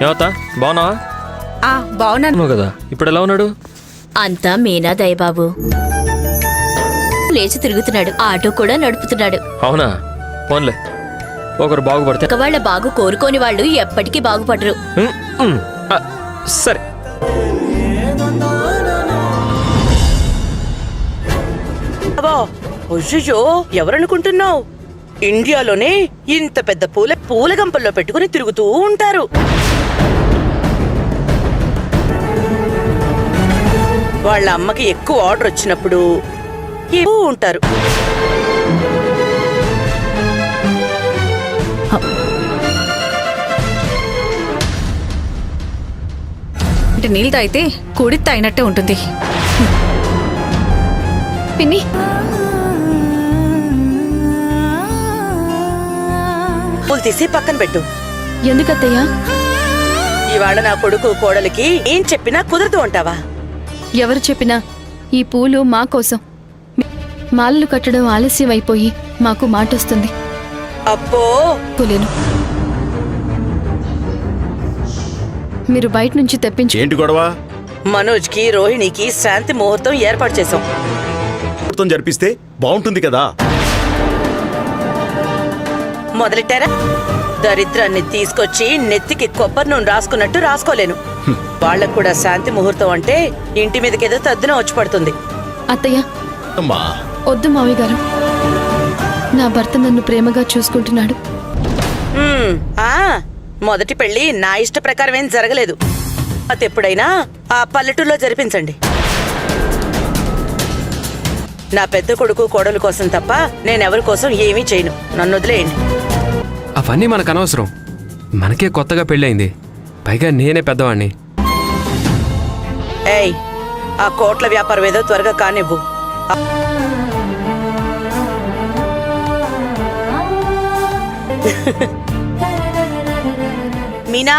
ఏమవుతా బాగున్నావా? బాగున్నాను కదా. ఇప్పుడు ఎలా ఉన్నాడు? అంతా మీనా దయబాబు. లేచి తిరుగుతున్నాడు, ఆటో కూడా నడుపుతున్నాడు. అవునా? ఫోన్లే, ఒకరు బాగుపడితే. ఒకవాళ్ళ బాగు కోరుకోని వాళ్ళు ఎప్పటికీ బాగుపడరు. సరే. అయ్యో, ఎవరనుకుంటున్నావు? ఇండియాలోనే ఇంత పెద్ద పూల గంపల్లో పెట్టుకుని తిరుగుతూ ఉంటారు. వాళ్ళ అమ్మకి ఎక్కువ ఆర్డర్ వచ్చినప్పుడు ఉంటారు. నీళ్ళు తాగితే కుడి తాగినట్టే ఉంటుంది. పిన్ని, పూలు తీసి పక్కన పెట్టు. ఎందుకత్తయ్యా? ఇవాళ నా కొడుకు కోడలికి ఏం చెప్పినా కుదరదు అంటావా? ఎవరు చెప్పినా ఈ పూలు మా కోసం. మాలలు కట్టడం ఆలస్యం అయిపోయి మాకు మాట వస్తుంది. అబ్బో, పోలేను. మీరు బయట నుంచి తెప్పించి. ఏంటి గొడవ? మనోజ్ కి రోహిణికి శాంతి ముహూర్తం ఏర్పాటు చేశాం. ముహూర్తం జరిపిస్తే బాగుంటుంది కదా. మొదలెట్టారా? దరిద్రాన్ని తీసుకొచ్చి నెత్తికి కొబ్బరి నూనె రాసుకున్నట్టు రాసుకోలేను. వాళ్ళకు కూడా శాంతి ముహూర్తం అంటే ఇంటి మీదకేదో తద్దున వచ్చి పడుతుంది. అత్తయ్య, అమ్మా వద్దు మావయ్య గారు. నా భర్త నన్ను ప్రేమగా చూసుకుంటున్నాడు. మొదటి పెళ్లి నా ఇష్ట ప్రకారం ఏం జరగలేదు. అతెప్పుడైనా ఆ పల్లెటూరులో జరిపించండి. నా పెద్ద కొడుకు కోడలు కోసం తప్ప నేనెవరి కోసం ఏమీ చేయను. నన్ను వదిలేయండి. అవన్నీ మనకు అనవసరం. మనకే కొత్తగా పెళ్ళయింది, పైగా నేనే పెద్దవాణ్ణి. ఏయ్, ఆ కోట్ల వ్యాపారం ఏదో త్వరగా కానివ్వు. మీనా,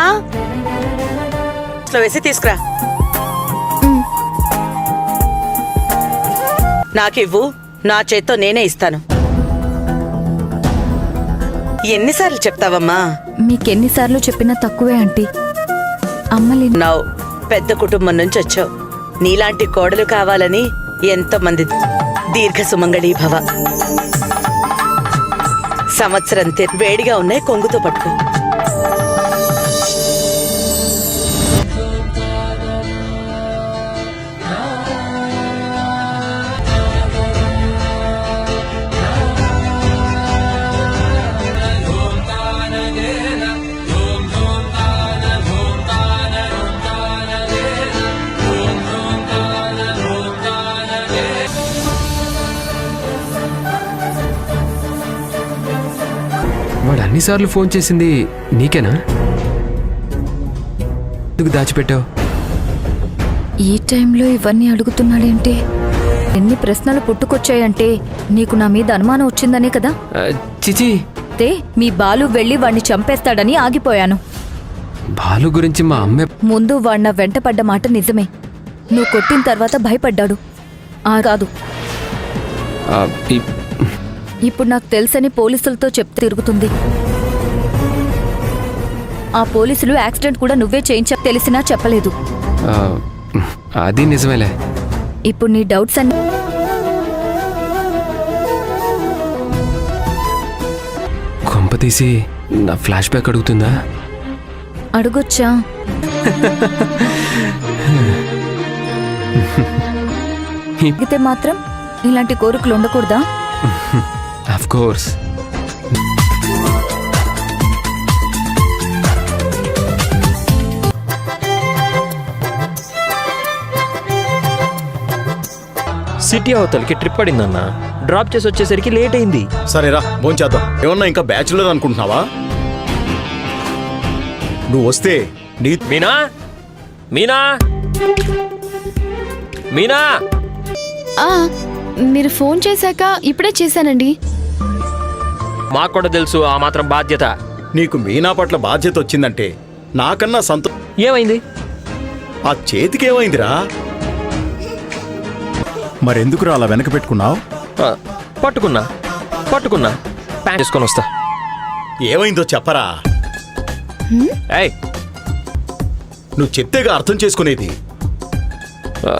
వేసి తీసుకురా. నాకివ్వు, నా చేత్తో నేనే ఇస్తాను. ఎన్నిసార్లు చెప్తావమ్మా? మీకెన్నిసార్లు చెప్పినా తక్కువే ఆంటీ. అమ్మలే నావు పెద్ద కుటుంబం నుంచి వచ్చావు. నీలాంటి కోడలు కావాలని ఎంతమంది. దీర్ఘ సుమంగళీ భవ. సంవత్సరం వేడిగా ఉన్నాయి, కొంగుతో పట్టుకో. వాడు అన్నిసార్లు ఫోన్ చేసింది నీకేనా? ఎందుకు దాచిపెట్టావు? ఈ టైంలో ఇవన్నీ అడుగుతున్నాడేంటి? ఎన్ని ప్రశ్నలు పుట్టుకొచ్చాయంటే నీకు నా మీద అనుమానం వచ్చిందనే కదా. చిచి, మీ బాలు వెళ్ళి వాణ్ణి చంపేస్తాడని ఆగిపోయాను. బాలు గురించి మా అమ్మే. ముందు వాణ్ణ వెంటపడ్డ మాట నిజమే. నువ్వు కొట్టిన తర్వాత భయపడ్డాడు. కాదు, ఇప్పుడు నాకు తెలుసని పోలీసులతో చెప్తే తిరుగుతుంది. ఆ పోలీసులు యాక్సిడెంట్ కూడా నువ్వే చేయించా తెలిసినా చెప్పలేదు. అది నిజమేలే. ఇప్పుడు నీ డౌట్స్ అన్ని కొంప తీసి నా ఫ్లాష్ బ్యాక్ అడుగుతుందా? అడగొచ్చా? అడిగితే మాత్రం ఇలాంటి కోరికలు ఉండకూడదా? Of course. సిటీ అవతలకి ట్రిప్ పడిందన్న. డ్రాప్ చేసి వచ్చేసరికి లేట్ అయింది. సరేరా, భోంచేద్దాం. ఏమన్నా ఇంకా బ్యాచులర్ అనుకుంటున్నావా? నువ్వు వస్తే నీ మీనా, మీనా, మీనా. మీరు ఫోన్ చేశాక ఇప్పుడే చేశానండి. మాకు కూడా తెలుసు ఆ మాత్రం బాధ్యత. నీకు మీనా పట్ల బాధ్యత వచ్చిందంటే నాకన్నా ఏమైంది? ఆ చేతికేమైందిరా? మరెందుకురా అలా వెనక పెట్టుకున్నావు? పట్టుకున్నా ప్యాంట్ వేసుకొని వస్తా. ఏమైందో చెప్పరా? ఏయ్, నువ్వు చెప్తేగా అర్థం చేసుకునేది. ఆ,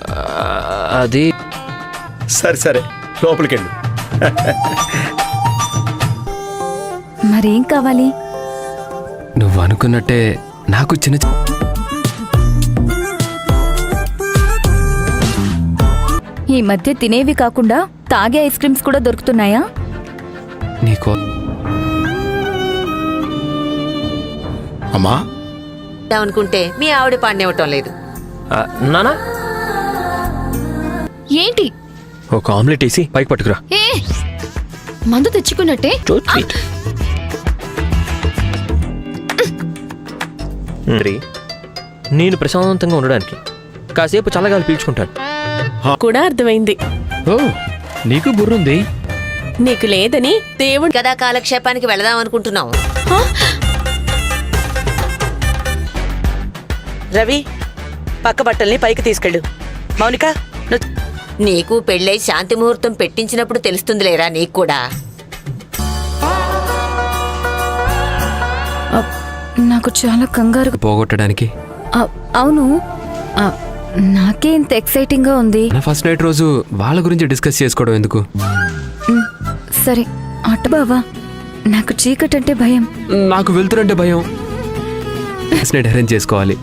అది సరే సరే లోపలికెళ్ళు. మరేం కావాలి? నువ్వు అనుకున్నట్టే నాకు చిన్న ఈ మధ్య తినేవి కాకుండా తాగే ఐస్ క్రీమ్స్ కూడా దొరుకుతున్నాయా? నీకో అమ్మా అనుకుంటే మీ ఆవిడ పాడినివ్వటం లేదు. నానా ఏంటి? ఒక ఆమ్లెట్ వేసి పైకి పట్టుకురా. ఏ మందు తెచ్చుకున్నట్టే. So sweet. నేను ప్రశాంతంగా ఉండడానికి కాసేపు చల్లగాలి పీల్చుకుంటాను. కూడా అర్థమైంది. ఓ నీకు బుర్రుంది. నీకు లేదని దేవుడు కదా కాలక్షేపానికి వెళదాం అనుకుంటున్నాం. రవి పక్క బట్టల్ని పైకి తీసుకెళ్ళు. మౌనిక నువ్వు నీకు పెళ్ళై శాంతి ముహూర్తం పెట్టించినప్పుడు తెలుస్తుందిలేరా నీకు కూడా. నాకు చాలా కంగారు. పోగొట్టడానికి అవును, నాకే ఇంత ఎక్సైటింగ్ గా ఉంది. నా ఫస్ట్ నైట్ రోజు వాళ్ళ గురించి డిస్కస్ చేసుకోవడం ఎందుకు? సరే అటు బావా, నాకు చీకటంటే భయం. నాకు వెళ్తురంటే భయం. ఫస్ట్ నైట్ అరేంజ్ చేసుకోవాలి.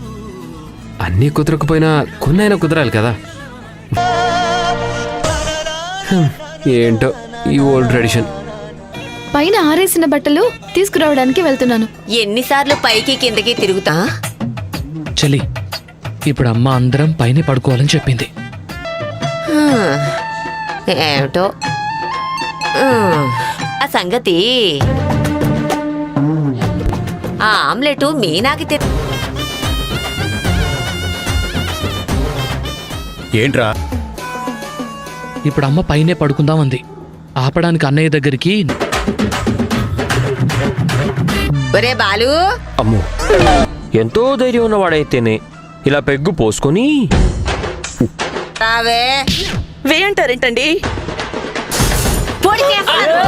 అన్నీ కుదరకపోయినా కొన్నైనా కుదరాలి కదా. ఏంటో ఈ ఓల్డ్ ట్రెడిషన్. పైన ఆరేసిన బట్టలు తీసుకురావడానికి వెళ్తున్నాను. ఎన్నిసార్లు పైకి కిందకి తిరుగుతా? చలి ఇప్పుడు అమ్మ అందరం పైన పడుకోవాలని చెప్పింది. ఏమిటో ఆ సంగతి. ఆ ఆమ్లెట్ మీనాకి ఏంట్రా? ఇప్పుడు అమ్మ పైనే పడుకుందామంది. ఆపడానికి అన్నయ్య దగ్గరికి. ఒరే బాలు, అమ్మో, ఎంతో ధైర్యం ఉన్నవాడైతేనే ఇలా పెగ్గు పోసుకొని రావే. వేయంటారేంటండి? పొడిచేస్తాను.